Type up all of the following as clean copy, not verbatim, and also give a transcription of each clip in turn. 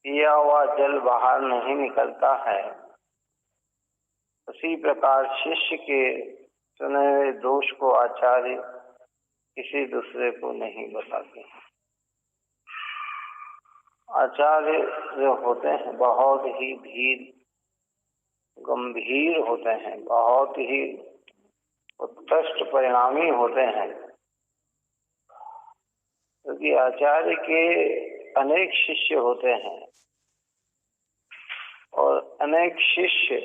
पिया हुआ जल बाहर नहीं निकलता है, उसी प्रकार शिष्य के चुने हुए दोष को आचार्य किसी दूसरे को नहीं बताते। आचार्य जो होते हैं बहुत ही धीर गंभीर होते हैं, बहुत ही उत्कृष्ट परिणामी होते हैं, क्योंकि आचार्य के अनेक शिष्य होते हैं और अनेक शिष्य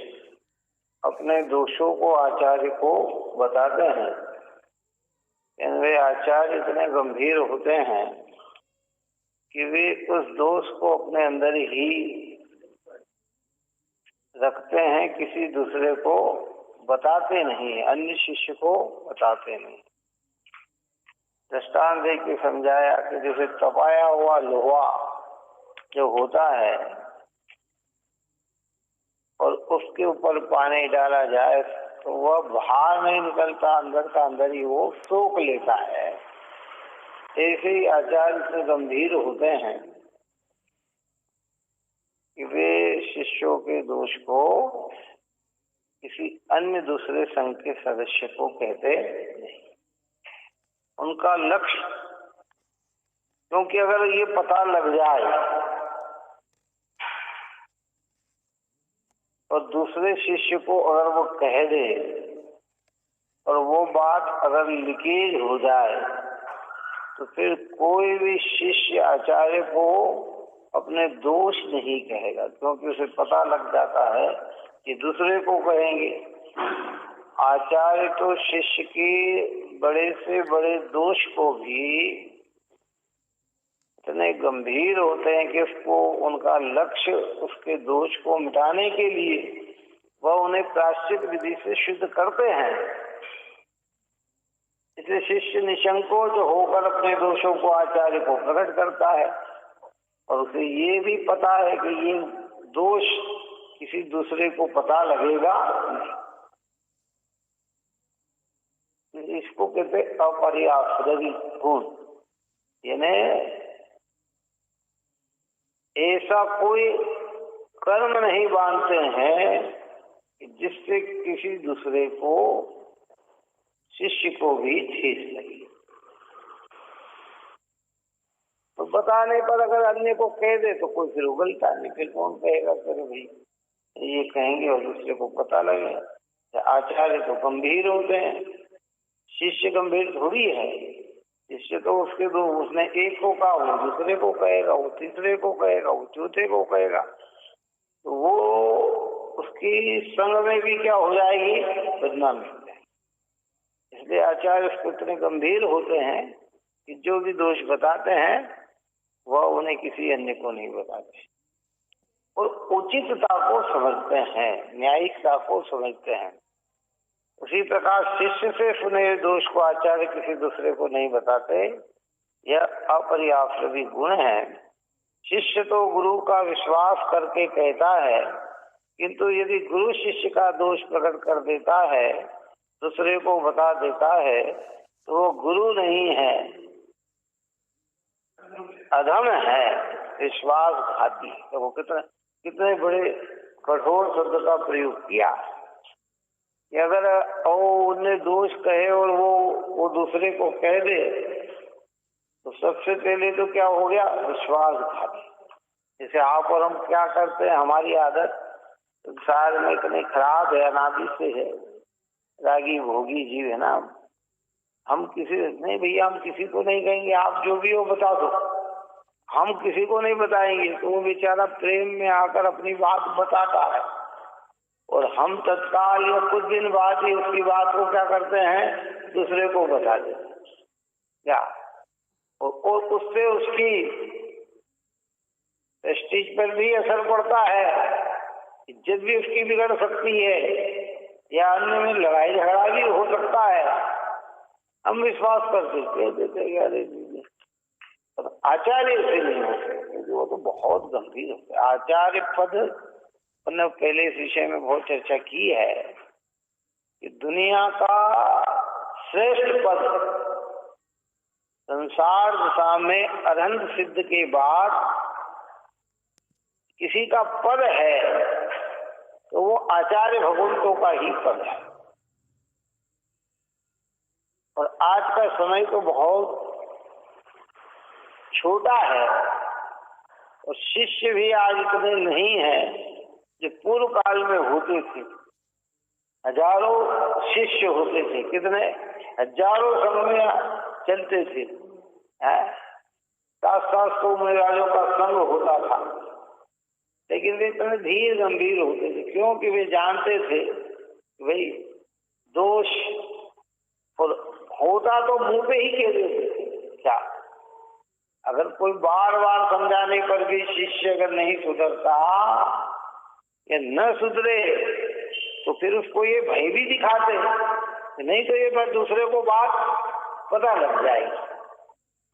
अपने दोषों को आचार्य को बताते हैं। वे आचार्य इतने गंभीर होते हैं कि वे उस दोष को अपने अंदर ही रखते हैं, किसी दूसरे को बताते नहीं, अन्य शिष्य को बताते नहीं। दृष्टांत दे के समझाया कि जैसे तपाया हुआ लोहा जो होता है और उसके ऊपर पानी डाला जाए तो वह बाहर नहीं निकलता, अंदर का अंदर ही वो सोख लेता है। ऐसे ही आचार्य से गंभीर होते हैं कि वे शिष्यों के दोष को किसी अन्य दूसरे संघ के सदस्य को कहते नहीं। उनका लक्ष्य, क्योंकि अगर ये पता लग जाए और दूसरे शिष्य को अगर वो कह दे और वो बात अगर लीकेज हो जाए तो फिर कोई भी शिष्य आचार्य को अपने दोष नहीं कहेगा, क्योंकि उसे पता लग जाता है कि दूसरे को कहेंगे। आचार्य तो शिष्य के बड़े से बड़े दोष को भी इतने गंभीर होते हैं कि उसको, उनका लक्ष्य उसके दोष को मिटाने के लिए वह उन्हें प्रायश्चित विधि से शुद्ध करते हैं। इसलिए शिष्य निसंकोच होकर अपने दोषों को आचार्य को प्रकट करता है और उसे ये भी पता है कि ये दोष किसी दूसरे को पता लगेगा नहीं। इसको कहते अपर्याप्तरी गुण, यानी ऐसा कोई कर्म नहीं बांधते हैं जिससे किसी दूसरे को, शिष्य को भी ठेस लगे। तो बताने पर अगर अन्य को कह दे तो कोई फिर उगलता नहीं, फिर कौन कहेगा, फिर भाई ये कहेंगे और दूसरे को पता लगेगा। आचार्य तो गंभीर होते हैं, शिष्य गंभीर थोड़ी है। शिष्य तो उसके दो, उसने एक को कहा वो दूसरे को कहेगा, वो तीसरे को कहेगा, वो चौथे को कहेगा, तो वो उसकी संग में भी क्या हो जाएगी, बदनामी हो जाएगी। इसलिए आचार्य उसको इतने गंभीर होते हैं कि जो भी दोष बताते हैं वह उन्हें किसी अन्य को नहीं बताते और उचितता को समझते हैं, न्यायिकता को समझते हैं। उसी प्रकार शिष्य से सुने दोष को आचार्य किसी दूसरे को नहीं बताते, यह अपर्याप्त भी गुण है। शिष्य तो गुरु का विश्वास करके कहता है, किंतु यदि गुरु शिष्य का दोष प्रकट कर देता है, दूसरे को बता देता है, तो वो गुरु नहीं है, अधम है, विश्वासघाती। तो वो कितने बड़े कठोर शब्द का प्रयोग किया कि अगर उन्हें दोष कहे और वो दूसरे को कह दे तो सबसे पहले तो क्या हो गया, विश्वासघाती। जैसे आप और हम क्या करते हैं, हमारी आदत संसार में इतनी खराब है, अनादि से है, रागी भोगी जीव है ना। हम किसी नहीं, भैया हम किसी को नहीं कहेंगे, आप जो भी हो बता दो, हम किसी को नहीं बताएंगे। तो वो बेचारा प्रेम में आकर अपनी बात बताता है और हम तत्काल या कुछ दिन बाद ही उसकी बात को क्या करते हैं, दूसरे को बता देते हैं क्या, और उससे उसकी प्रेस्टीज पर भी असर पड़ता है, इज्जत भी उसकी बिगड़ सकती है या अन्य में लड़ाई झगड़ा भी हो सकता है। हम विश्वास करते देते आचार्य से नहीं होते, क्योंकि वो तो बहुत गंभीर होते। आचार्य पद हमने पहले इस विषय में बहुत चर्चा की है कि दुनिया का श्रेष्ठ पद संसार दशा में अरहंत सिद्ध के बाद किसी का पद है तो वो आचार्य भगवंतों का ही पद है। और आज का समय तो बहुत छोटा है और शिष्य भी आज इतने नहीं है जो पूर्व काल में होते थे। हजारों शिष्य होते थे, कितने हजारों संघ में चलते थे। 700 महाराजों का संघ होता था, लेकिन वे इतने धीर गंभीर होते थे क्योंकि वे जानते थे भाई दोष और होता तो मुंह पे ही कह देते थे। क्या अगर कोई बार बार समझाने पर भी शिष्य अगर नहीं सुधरता या न सुधरे तो फिर उसको ये भय भी दिखाते, नहीं तो ये बात दूसरे को बात पता लग जाएगी,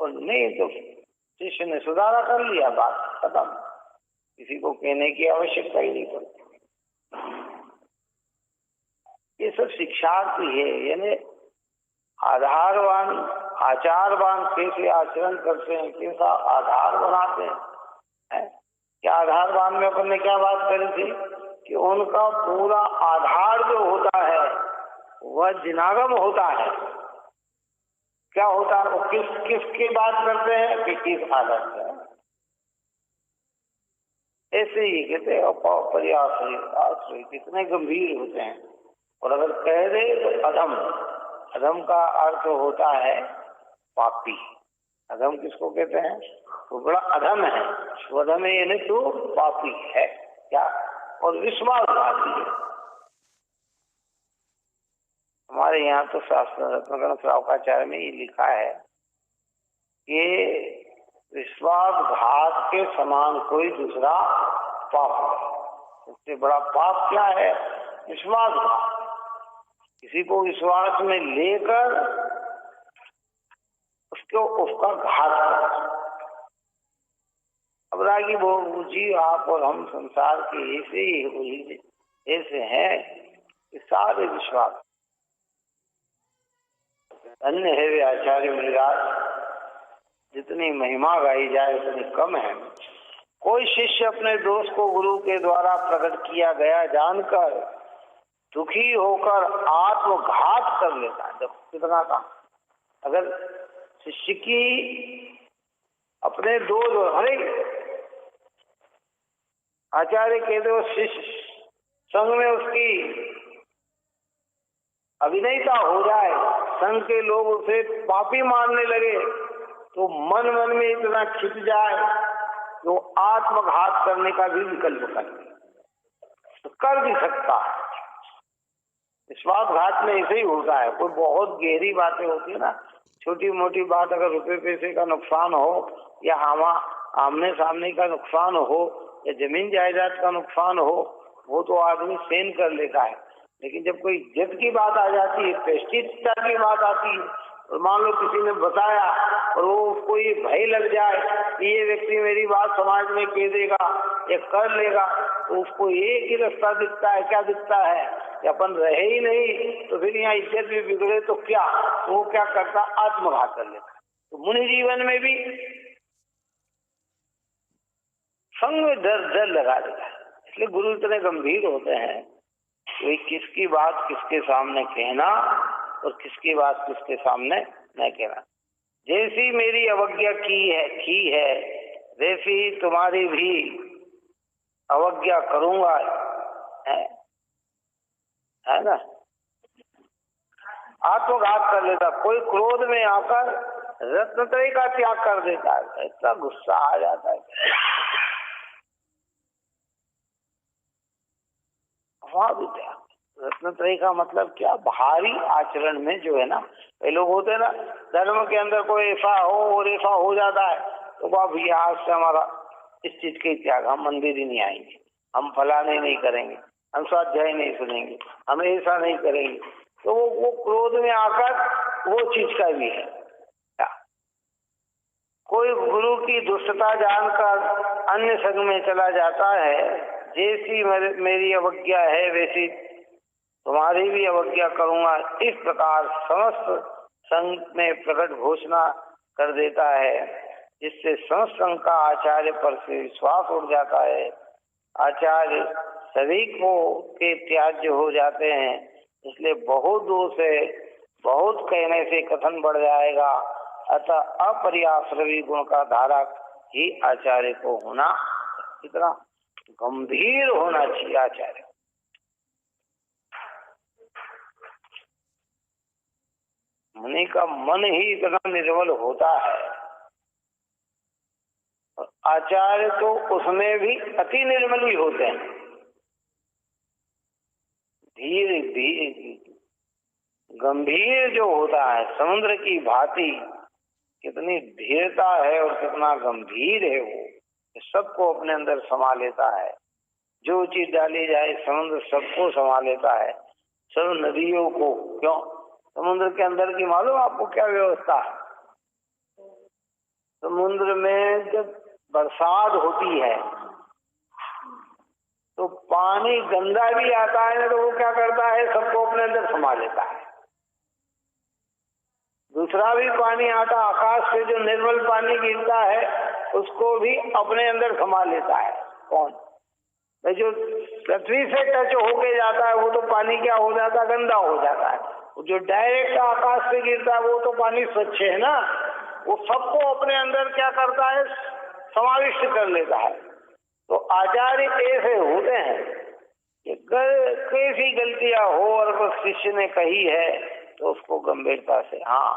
और नहीं तो शिष्य ने सुधारा कर लिया, बात खत्म, किसी को कहने की आवश्यकता ही नहीं पड़ती। ये सब शिक्षार्थी है, यानी आधारवान आचारवान कैसे आचरण करते हैं, कैसा आधार बनाते हैं। क्या आधारवान में अपन ने क्या बात करी थी कि उनका पूरा आधार जो होता है वह जिनागम होता है। क्या होता है, वो किसकी बात करते हैं कि किस आधार से, ऐसे ही कहते हैं पर्याश्रय कितने गंभीर होते हैं। और अगर कह दे तो अधम, अधम का अर्थ होता है पापी। अधम किसको कहते हैं, वो बड़ा अधम है, वो अधम है यानी तो पापी है। क्या, और विश्वासघाती है। हमारे यहाँ तो शास्त्र रत्नगण श्रावकाचार्य में ये लिखा है कि विश्वासघात के समान कोई दूसरा पाप नहीं। सबसे बड़ा पाप क्या है, विश्वासघात। किसी को विश्वास में लेकर उसका घात करना। अब रागी बहु जी आप और हम संसार के ऐसे हैं कि सारे विश्वास अन्य है वे आचार्य मृगाज, जितनी महिमा गाई जाए उतनी कम है। कोई शिष्य अपने दोष को गुरु के द्वारा प्रकट किया गया जानकर दुखी होकर आत्मघात कर लेता है। जब कितना काम, अगर शिष्य की अपने दोष, अरे आचार्य कह दो शिष्य संग में उसकी अभिनयता हो जाए, संघ के लोग उसे पापी मानने लगे तो मन मन में इतना खिंच जाए तो आत्मघात करने का भी विकल्प कर भी सकता है। विश्वासघात में ऐसे ही होता है। कोई बहुत गहरी बातें होती है ना, छोटी मोटी बात, अगर रुपए पैसे का नुकसान हो या आमने सामने का नुकसान हो या जमीन जायदाद का नुकसान हो, वो तो आदमी सहन कर लेता है। लेकिन जब कोई इज्जत की बात आ जाती है, प्रतिष्ठा की बात आती है, और मान लो किसी ने बताया और वो उसको ये भय लग जाए कि ये व्यक्ति मेरी बात समाज में कह देगा या कर लेगा, तो उसको एक ही रास्ता दिखता है। क्या दिखता है कि अपन रहे ही नहीं तो फिर यहाँ इज्जत भी बिगड़े तो क्या, तो वो क्या करता, आत्मघात कर लेता। तो मुनि जीवन में भी संग में डर लगा देता है। इसलिए गुरु इतने गंभीर होते हैं कि किसकी बात किसके सामने कहना और किसकी बात किसके सामने न कहना। जैसी मेरी अवज्ञा की है वैसी ही तुम्हारी भी अवज्ञा करूंगा, है ना। आत्मघात कर लेता। कोई क्रोध में आकर रत्नत्रय का त्याग कर देता है, इतना गुस्सा आ जाता है। वहां भी त्याग, रत्नत्रय का मतलब क्या, भारी आचरण में जो है ना, कई लोग होते हैं ना धर्म के अंदर कोई ऐसा हो और ऐसा हो जाता है तो बाप ये आज से हमारा इस चीज के त्याग, हम मंदिर ही नहीं आएंगे, हम फलाने नहीं करेंगे, हम स्वाध्याय नहीं सुनेंगे, हम ऐसा नहीं करेंगे। तो वो क्रोध में आकर वो चीज का भी है। कोई गुरु की दुष्टता जानकर अन्य संग में चला जाता है। जैसी मेरी अवज्ञा है वैसी तुम्हारी भी अवज्ञा करूंगा, इस प्रकार समस्त संघ में प्रकट घोषणा कर देता है, जिससे समस्त संघ का आचार्य पर से विश्वास उठ जाता है आचार्य सभी को के त्याज्य हो जाते हैं, इसलिए बहुत दूर से बहुत कहने से कथन बढ़ जाएगा। अतः अपरियाश्रवी गुण का धारक ही आचार्य को होना, इतना गंभीर होना चाहिए आचार्य। मुनि का मन ही इतना निर्मल होता है, और आचार्य तो उसमें भी अति निर्मल ही होते हैं। धीरे धीरे गंभीर जो होता है, समुद्र की भांति कितनी धीरता है और कितना गंभीर है वो, सबको अपने अंदर समा लेता है। जो चीज डाली जाए समुद्र सबको समा लेता है, सब नदियों को। क्यों? समुद्र के अंदर की मालूम आपको क्या व्यवस्था है? समुद्र में जब बरसात होती है तो पानी गंदा भी आता है तो वो क्या करता है, सबको अपने अंदर समा लेता है। दूसरा भी पानी आता, आकाश से जो निर्मल पानी गिरता है उसको भी अपने अंदर समा लेता है। कौन? जो पृथ्वी से टच होके जाता है वो तो पानी क्या हो जाता है, गंदा हो जाता है। जो डायरेक्ट आकाश से गिरता है वो तो पानी स्वच्छ है ना, वो सबको अपने अंदर क्या करता है, समाविष्ट कर लेता है। तो आचार्य ऐसे होते हैं कि कैसी गलतियां हो और अगर शिष्य ने कही है तो उसको गंभीरता से, हाँ,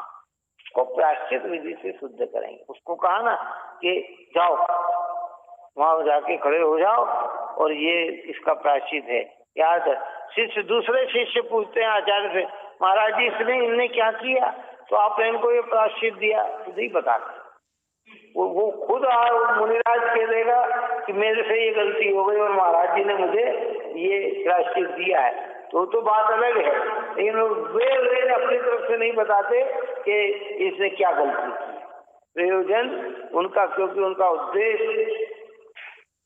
उसको प्रायश्चित विधि से शुद्ध करेंगे। उसको कहा ना कि जाओ वहां जाके खड़े हो जाओ और ये इसका प्रायश्चित है। याद है, शिष्य दूसरे शिष्य पूछते हैं आचार्य से, महाराज जी इनने क्या किया तो आपने इनको ये प्रायश्चित दिया? नहीं बता। वो खुद मुनिराज कह देगा कि मेरे से ये गलती हो गई और महाराज जी ने मुझे ये प्रायश्चित दिया है, तो बात अलग है। लेकिन वे अपनी तरफ से नहीं बताते कि इसने क्या गलती की। प्रयोजन उनका, क्योंकि उनका उद्देश्य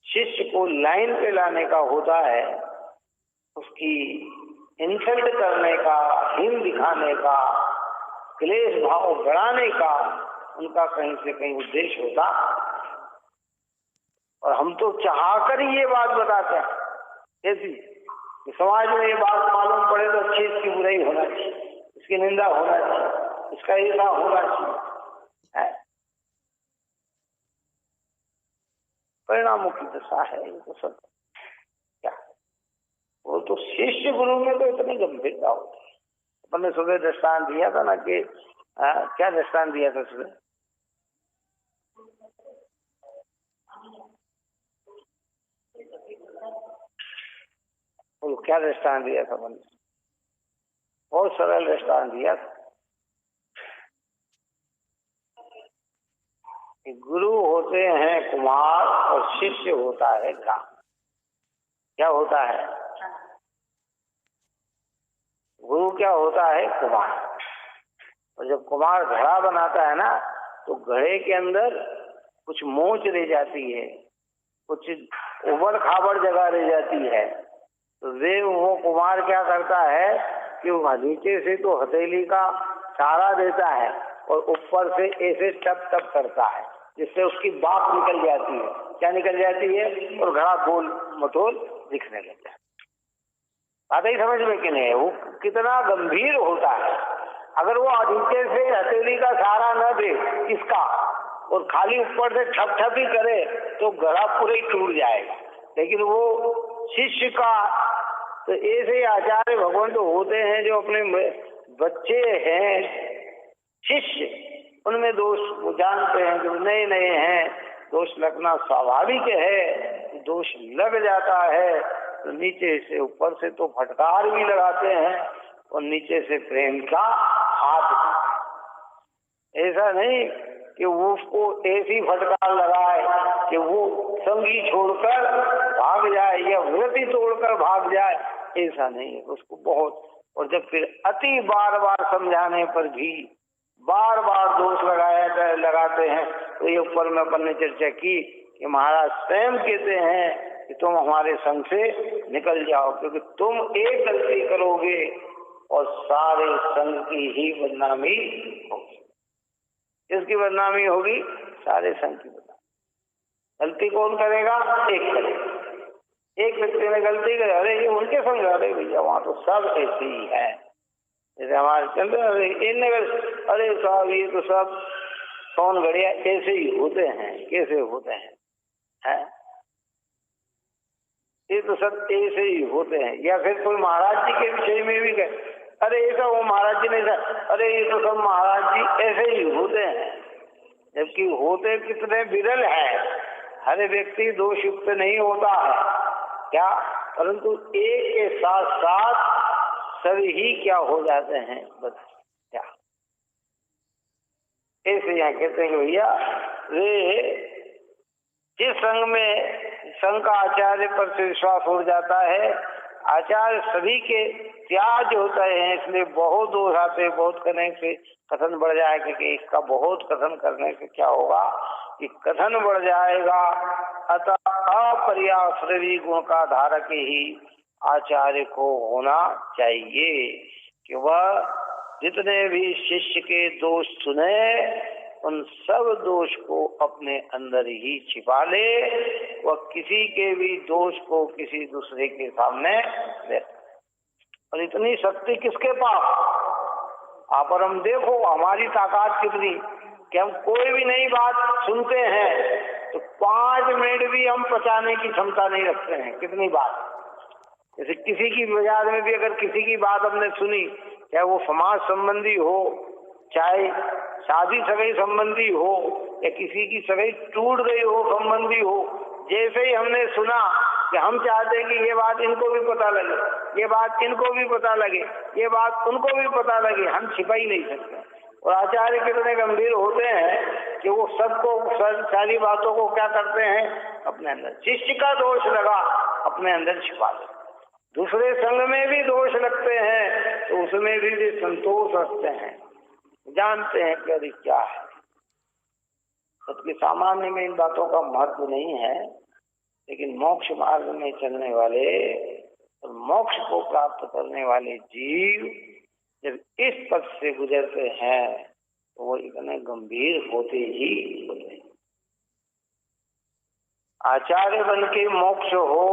शिष्य को लाइन पे लाने का होता है, उसकी इंसल्ट करने का, हीन दिखाने का, क्लेश भाव बढ़ाने का उनका कहीं से कहीं उद्देश्य होता। और हम तो चाहकर ही ये बात बताते हैं कैसी कि समाज में ये बात मालूम पड़े तो अच्छी इसकी बुराई होना चाहिए, इसकी निंदा होना चाहिए, इसका ऐसा होना चाहिए। परिणामों की दशा है ये तो सब। क्या वो तो शिष्य गुरु में तो इतनी गंभीरता होती है। अपन ने सुबह दृष्टांत दिया था ना कि क्या दृष्टांत दिया था सुबह? क्या दृष्टांत दिया था? मैंने बहुत सरल दृष्टांत दिया था। गुरु होते हैं कुमार और शिष्य होता है ग्राम। क्या होता है? गुरु क्या होता है? कुमार। और जब कुमार घड़ा बनाता है ना तो घड़े के अंदर कुछ मोच रह जाती है, कुछ उबड़ खाबड़ जगह रह जाती है। तो वो कुमार क्या करता है कि नीचे से तो हथेली का सहारा देता है और ऊपर से ऐसे टप टप करता है जिससे उसकी बात निकल जाती है। क्या निकल जाती है? और घड़ा गोल मटोल दिखने लगता है। बात ही समझ में कि नहीं? वो कितना गंभीर होता है। अगर वो नीचे से हथेली का सहारा न दे इसका और खाली ऊपर से ठप ठप ही करे तो घड़ा पूरा ही टूट जाएगा। लेकिन वो शिष्य का तो ऐसे आचार्य भगवान तो होते हैं जो अपने बच्चे हैं शिष्य, उनमें दोष वो जानते हैं जो नए नए हैं, दोष लगना स्वाभाविक है। दोष लग जाता है तो नीचे से ऊपर से तो फटकार भी लगाते हैं और नीचे से प्रेम का हाथ भी। ऐसा नहीं कि वो उसको ऐसी फटकार लगाए कि वो संगी छोड़कर भाग जाए या व्रति तोड़कर भाग जाए, ऐसा नहीं है। उसको बहुत, और जब फिर अति बार बार समझाने पर भी बार बार दोष लगाते हैं तो ये ऊपर में अपन ने चर्चा की कि महाराज स्वयं कहते हैं कि तुम हमारे संग से निकल जाओ, क्योंकि तुम एक गलती करोगे और सारे संग की ही बदनामी होगी। किसकी बदनामी होगी? सारे संग की बदनामी। गलती कौन करेगा? एक करेगा। एक व्यक्ति ने गलती करी, अरे ये उनके संग, अरे भैया वहां तो सब ऐसे ही है, जैसे हमारे चल रहे, अरे साहब ये तो सब कौन घड़िया ऐसे ही होते हैं, कैसे होते हैं? ये तो सब ऐसे ही होते हैं। या फिर कोई महाराज जी के विषय में भी कहे, अरे ऐसा वो महाराज जी ने ऐसा, अरे ये तो सब महाराज जी ऐसे ही होते हैं, जबकि होते कितने विरल है। हर व्यक्ति दोषयुक्त नहीं होता है क्या, परंतु एक के साथ साथ सभी ही क्या हो जाते हैं, बस क्या ऐसे यहाँ कहते हैं कि भैया वे जिस संघ में संघ का आचार्य पर से विश्वास उड़ जाता है, आचार्य सभी के त्याज होते हैं, इसलिए बहुत दोष आते, बहुत करने से कथन बढ़ जाएगा, क्योंकि इसका बहुत कथन करने से क्या होगा कि कथन बढ़ जाएगा। अतः अपर्याश्रवी गुण का धारक ही आचार्य को होना चाहिए कि वह जितने भी शिष्य के दोष सुने उन सब दोष को अपने अंदर ही छिपा ले, वह किसी के भी दोष को किसी दूसरे के सामने ले। और इतनी शक्ति किसके पास, आप और हम देखो हमारी ताकत कितनी, कि हम कोई भी नई बात सुनते हैं तो 5 मिनट भी हम पचाने की क्षमता नहीं रखते हैं। कितनी बात, जैसे किसी की बाजार में भी अगर किसी की बात हमने सुनी, चाहे वो समाज संबंधी हो, चाहे शादी सगाई संबंधी हो, या किसी की सगाई टूट गई हो संबंधी हो, जैसे ही हमने सुना कि हम चाहते हैं कि ये बात इनको भी पता लगे, ये बात इनको भी पता लगे, ये बात उनको भी पता लगे, हम छिपा ही नहीं सकते। और आचार्य कितने गंभीर होते हैं कि वो सबको सारी बातों को क्या करते हैं, अपने अंदर। शिष्य का दोष लगा, अपने अंदर छिपा ले। दूसरे संघ में भी दोष लगते हैं तो उसमें भी संतोष रखते हैं, जानते हैं कि अरे क्या है। सबके सामान्य में इन बातों का महत्व नहीं है, लेकिन मोक्ष मार्ग में चलने वाले और मोक्ष को प्राप्त करने वाले जीव जब इस पथ से गुजरते हैं तो वो इतने गंभीर होते ही होते हैं। आचार्य बन के मोक्ष हो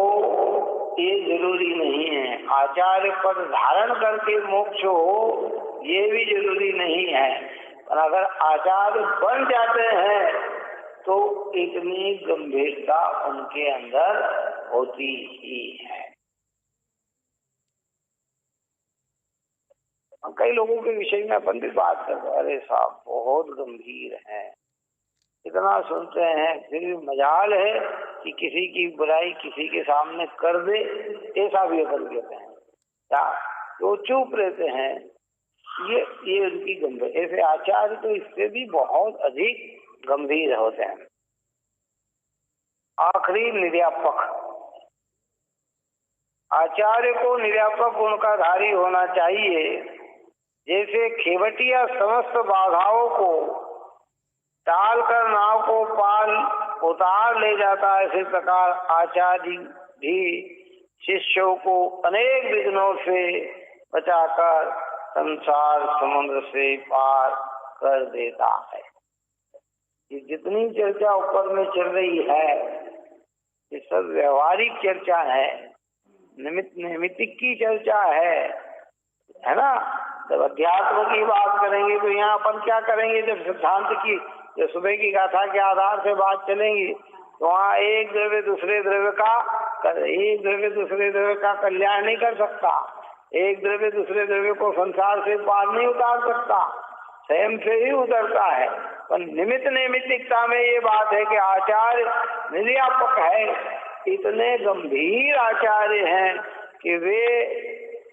ये जरूरी नहीं है, आचार्य पद धारण करके मोक्ष हो ये भी जरूरी नहीं है, पर अगर आचार्य बन जाते हैं तो इतनी गंभीरता उनके अंदर होती ही है। कई लोगों के विषय में अपन भी बात करते हैं, अरे साहब बहुत गंभीर है, इतना सुनते हैं, फिर भी मजाल है कि किसी की बुराई किसी के सामने कर दे, ऐसा भी कर देते हैं क्या, तो चुप रहते हैं। ये उनकी गंभीर, ऐसे आचार्य तो इससे भी बहुत अधिक गंभीर होते हैं। आखिरी निर्यापक, आचार्य को निर्यापक गुण का धारी होना चाहिए। जैसे खेवटिया समस्त बाधाओं को टाल कर नाव को पाल उतार ले जाता है, इसी प्रकार आचार्य भी शिष्यों को अनेक विघ्नों से बचाकर संसार समुद्र से पार कर देता है। ये जितनी चर्चा ऊपर में चल रही है ये सब व्यवहारिक चर्चा है, नैमित्तिक की चर्चा है ना। जब अध्यात्म की बात करेंगे तो यहाँ अपन क्या करेंगे, जब सिद्धांत की जो सुबह की गाथा के आधार से बात चलेंगी तो वहाँ एक द्रव्य दूसरे द्रव्य का कल्याण नहीं कर सकता, एक द्रव्य दूसरे द्रव्य को संसार से पार नहीं उतार सकता, स्वयं से ही उतरता है। पर निमित्त नैमित्तिकता में ये बात है कि आचार्य निर्यापक है, इतने गंभीर आचार्य हैं कि वे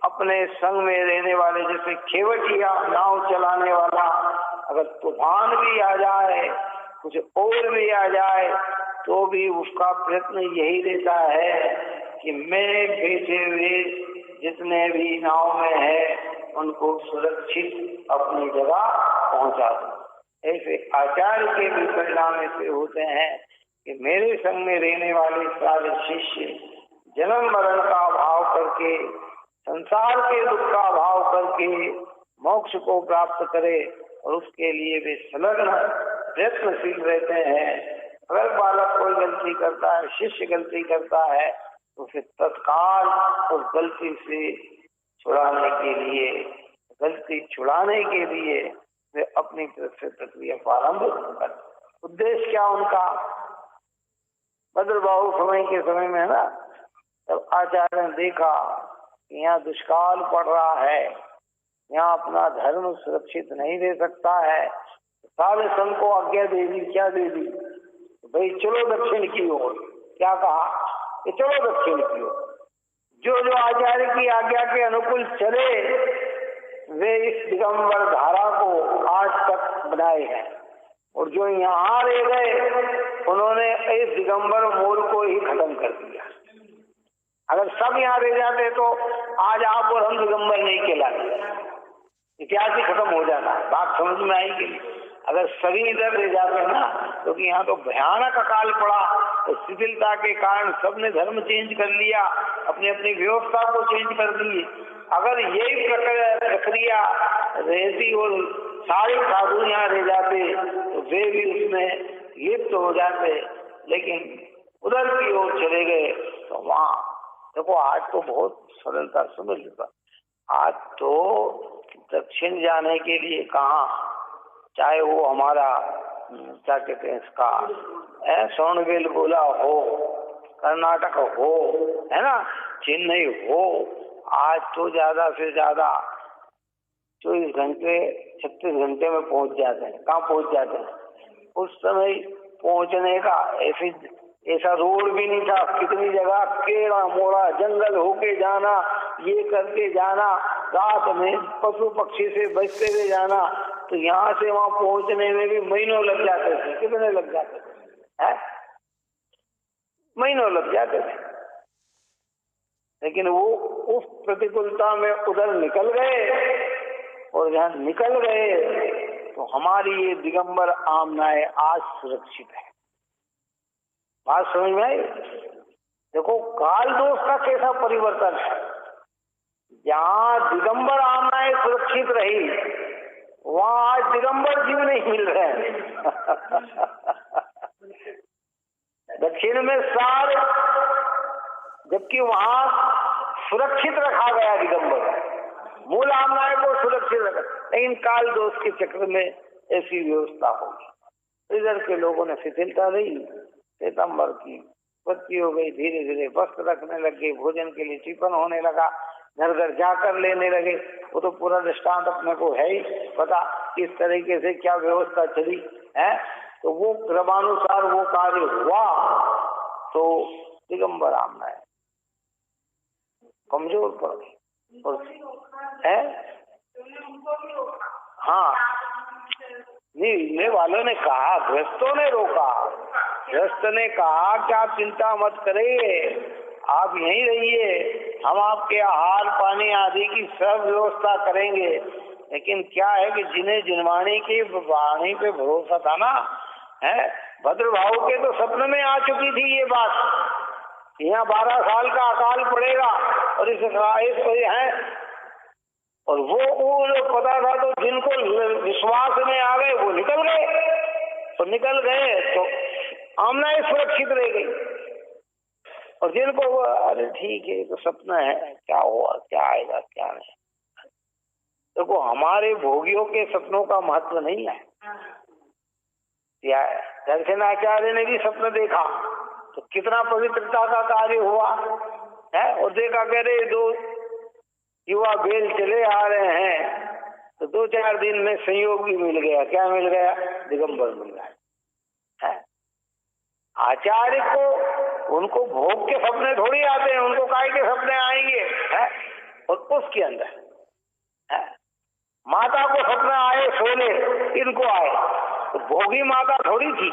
अपने संग में रहने वाले, जैसे खेवटिया नाव चलाने वाला, अगर तूफान भी आ जाए, कुछ और भी आ जाए, तो भी उसका प्रयत्न यही रहता है कि मैं बैठे हुए जितने भी नाव में है उनको सुरक्षित अपनी जगह पहुंचा दूं। ऐसे आचार्य के भी परिणाम ऐसे होते हैं कि मेरे संग में रहने वाले सारे शिष्य जन्म मरण का भाव करके, संसार के दुख का भाव करके मोक्ष को प्राप्त करे, और उसके लिए वे संलग्न प्रयत्नशील रहते हैं। अगर बालक कोई गलती करता है, शिष्य गलती करता है, उसे तत्काल उस गलती से छुड़ाने के लिए वे अपनी तरफ से प्रक्रिया प्रारंभ कर। उद्देश्य क्या उनका? भद्रबाहु समय में है ना, तब आचार्य ने देखा कि यहाँ दुष्काल पड़ रहा है, यहाँ अपना धर्म सुरक्षित नहीं दे सकता है, सारे संघ को आज्ञा दे दी। क्या दे दी? भाई चलो दक्षिण की ओर। क्या कहा कि चलो दक्षिण की ओर। जो जो आचार्य की आज्ञा के अनुकूल चले वे इस दिगंबर धारा को आज तक बनाए हैं, और जो यहाँ रह गए उन्होंने इस दिगंबर मूल को ही खत्म कर दिया। अगर सब यहाँ रह जाते तो आज आप और हम दिगंबर नहीं कहलाते, इतिहास ही खत्म हो जाता है। बात समझ में आएगी? अगर सभी इधर रह जाते ना, क्योंकि यहाँ तो भयानक अकाल पड़ा, तो शिथिलता के कारण सबने धर्म चेंज कर लिया, अपनी अपनी व्यवस्था को चेंज कर दी। अगर यही प्रक्रिया रहती और सारे साधु यहाँ रह जाते तो वे भी उसमें लिप्त हो जाते, लेकिन उधर की ओर चले गए तो वहाँ देखो आज तो बहुत सरलता समझ लो। आज तो दक्षिण जाने के लिए कहाँ, चाहे वो हमारा क्या कहते हैं इसका सोनवेल बोला हो, कर्नाटक हो, है ना, चेन्नई हो, आज तो ज्यादा से ज्यादा 24 घंटे 36 घंटे में पहुंच जाते हैं। कहाँ पहुंच जाते हैं? उस समय पहुंचने का ऐसा रोड भी नहीं था। कितनी जगह केड़ा मोड़ा जंगल होके जाना, ये करके जाना, रात में पशु पक्षी से बचते हुए जाना, तो यहाँ से वहां पहुंचने में भी महीनों लग जाते थे। कितने लग जाते थे? महीनों लग जाते थे। लेकिन वो उस प्रतिकूलता में उधर निकल गए, और जहाँ निकल गए तो हमारी ये दिगंबर आमनाएं आज सुरक्षित है। बात समझ में आई? देखो काल दोष का कैसा परिवर्तन है। जहाँ दिगंबर आमनाएं सुरक्षित रही, वहां आज दिगंबर जीव नहीं मिल रहे दक्षिण में सार, जबकि वहां सुरक्षित रखा गया दिगंबर, मूल आमनाएं को सुरक्षित रखा, लेकिन काल दोष के चक्र में ऐसी व्यवस्था होगी। इधर के लोगों ने शिथिलता दी, श्वेतांबर की उत्पत्ति हो गई, धीरे धीरे वस्त्र रखने लगे, भोजन के लिए टिफिन होने लगा, घर घर जाकर लेने लगे। वो तो पूरा दृष्टांत अपने को है ही पता, किस तरीके से क्या व्यवस्था चली है। तो वो क्रमानुसार वो कार्य हुआ, तो दिगंबर आमनाएं कमजोर पड़ गई। और हाँ, मिलने वालों ने कहा, गृहस्थों ने रोका। गृहस्थ ने कहा कि आप चिंता मत करिए, आप यहीं रहिए, हम आपके आहार पानी आदि की सब व्यवस्था करेंगे। लेकिन क्या है कि जिन्हें जिनवाणी की वाणी पे भरोसा था ना, है भद्रभाव के तो सपने में आ चुकी थी ये बात, यहाँ 12 साल का अकाल पड़ेगा और इस है, और वो पता था, तो जिनको विश्वास में आ गए वो निकल गए, तो निकल गए तो आमनाएं सुरक्षित रह गई। और जिनको अरे ठीक है तो सपना है, क्या हुआ, क्या आएगा, क्या नहीं। देखो हमारे भोगियों के सपनों का महत्व नहीं है। दर्शनाचार्य ने भी सपना देखा तो कितना पवित्रता का कार्य हुआ है, और देखा कह रहे 2 युवा बेल चले आ रहे हैं, तो 2-4 दिन में संयोग भी मिल गया। क्या मिल गया? दिगंबर मिल गया है। आचार्य को उनको भोग के सपने थोड़ी आते हैं, उनको काय के सपने आएंगे है। और उसके अंदर है माता को सपना आए सोने, इनको आए, तो भोगी माता थोड़ी थी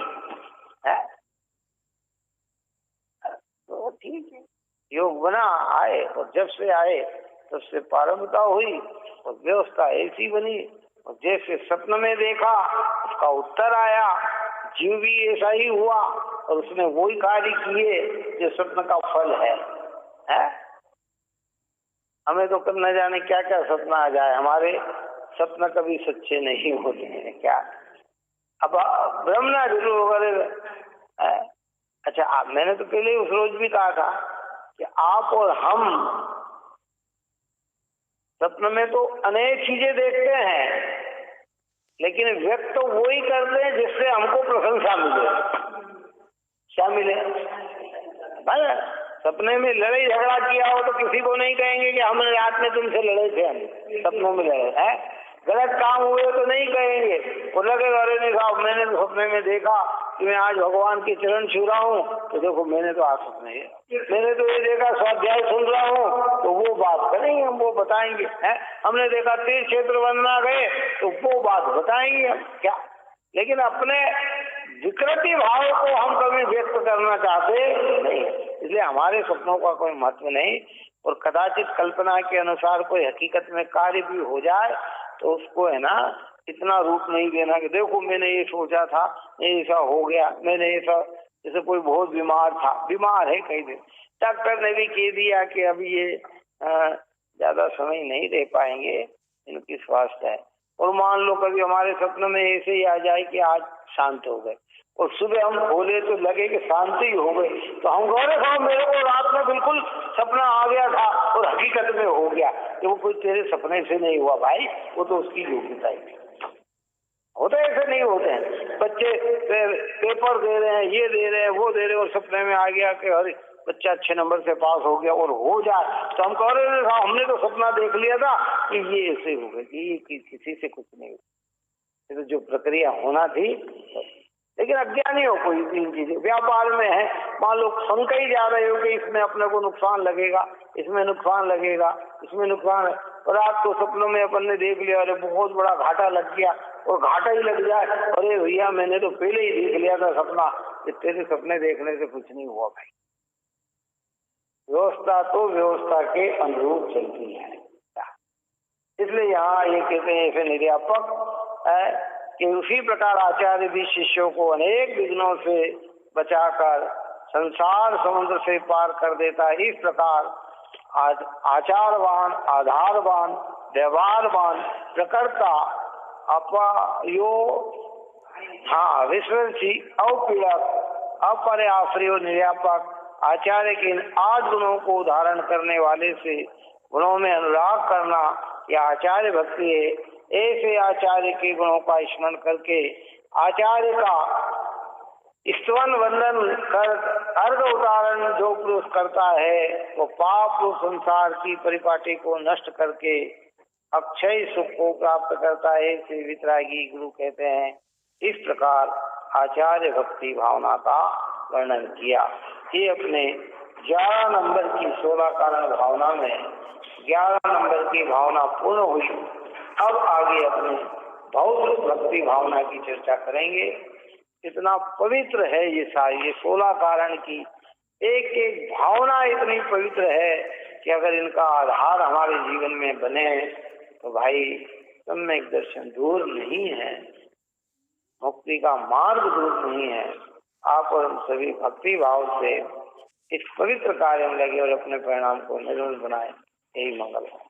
है। तो ठीक है, योग बना, आए, और जब से आए तब से प्रारंभता हुई और व्यवस्था ऐसी बनी, और जैसे सपन में देखा उसका उत्तर आया। जीव भी ऐसा ही हुआ और उसने वही कार्य किए जो सपन का फल है। हमें तो कब न जाने क्या क्या सपना आ जाए, हमारे सपना कभी सच्चे नहीं होते हैं क्या। अब ब्रह्मणा जरूर वगैरह। अच्छा मैंने तो पहले उस रोज भी कहा था कि आप और हम सपने में तो अनेक चीजें देखते हैं, लेकिन व्यक्त तो वो ही करते हैं जिससे हमको प्रशंसा मिले। क्या मिले भाई? सपने में लड़ाई झगड़ा किया हो तो किसी को नहीं कहेंगे कि हमने रात में तुमसे लड़े थे, हम सपनों में लड़े हैं। गलत काम हुए तो नहीं कहेंगे, वो लगेगा अरे नहीं साहब मैंने तो सपने में देखा कि मैं आज भगवान के चरण छू रहा हूँ, तो देखो मैंने तो आज सपने मैंने तो ये देखा स्वाध्याय सुन रहा हूँ, तो वो बात करेंगे हम, वो बताएंगे है। हमने देखा तीर्थ क्षेत्र बनना गए, तो वो बात बताएंगे हम क्या। लेकिन अपने विकृति भाव को हम कभी व्यक्त करना चाहते नहीं, इसलिए हमारे सपनों का कोई महत्व नहीं। और कदाचित कल्पना के अनुसार कोई हकीकत में कार्य भी हो जाए तो उसको है ना इतना रूप नहीं देना कि देखो मैंने ये सोचा था, ये ऐसा हो गया, मैंने ऐसा, जैसे कोई बहुत बीमार था, बीमार है कई दिन, डॉक्टर ने भी कह दिया कि अभी ये ज्यादा समय नहीं रह पाएंगे, इनकी स्वास्थ्य है। और मान लो कभी हमारे सपनों में ऐसे ही आ जाए कि आज शांत हो गए, और सुबह हम खोले तो लगे कि शांति हो गई, तो हम गौरे साहब मेरे को रात में बिल्कुल सपना आ गया था और हकीकत में हो गया। कि वो कोई तेरे सपने से नहीं हुआ भाई, वो तो उसकी योग्यता ही होते, ऐसे नहीं होते हैं। बच्चे पेपर दे रहे हैं, ये दे रहे हैं, वो दे रहे हैं, और सपने में आ गया कि अरे बच्चा अच्छे नंबर से पास हो गया और हो जाए, तो हम कह रहे थे हमने तो सपना देख लिया था कि ये ऐसे हो गया, कि किसी से कुछ नहीं, तो जो प्रक्रिया होना थी। लेकिन अज्ञानी हो कोई इन चीजें, व्यापार में है, मान लो शंका ही जा रहे हो कि इसमें अपने को नुकसान लगेगा, इसमें नुकसान लगेगा, इसमें नुकसान है, और आपको सपनों में अपन ने देख लिया अरे बहुत बड़ा घाटा लग गया, और घाटा ही लग जाए, अरे भैया मैंने तो पहले ही देख लिया था सपना, तेरे सपने देखने से कुछ नहीं हुआ भाई। व्यवस्था तो व्यवस्था के अनुरूप चलती है, इसलिए यहाँ ये कहते हैं ऐसे निर्यापक है कि उसी प्रकार आचार्य भी शिष्यों को अनेक विघ्नों से बचाकर संसार समुद्र से पार कर देता है। इस प्रकार आचारवान, आधारवान, व्यवहारवान, प्रकर्ता, अपयो, हाँ विश्वसी, अपीड़क, अपरयाश्रय, निर्यापक आचार्य के इन 8 गुणों को धारण करने वाले से गुणों में अनुराग करना या आचार्य भक्ति है। ऐसे आचार्य के गुणों का स्मरण करके आचार्य का स्तवन वंदन कर अर्घ उतारण जो पुरुष करता है वो पाप संसार की परिपाटी को नष्ट करके अक्षय सुख को प्राप्त करता है, इसे वितरागी गुरु कहते हैं। इस प्रकार आचार्य भक्ति भावना का वर्णन किया। ये अपने 11 नंबर की 16 कारण भावना में 11 नंबर की भावना पूर्ण हुई। अब आगे अपने भौतिक भक्ति भावना की चर्चा करेंगे। इतना पवित्र है ये सारी, ये 16 कारण की एक एक भावना इतनी पवित्र है कि अगर इनका आधार हमारे जीवन में बने तो भाई सम्यक दर्शन दूर नहीं है, मुक्ति का मार्ग दूर नहीं है। आप और हम सभी भक्ति भाव से इस पवित्र कार्य में लगे और अपने परिणाम को निर्मल बनाए, यही मंगल है।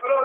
बोलो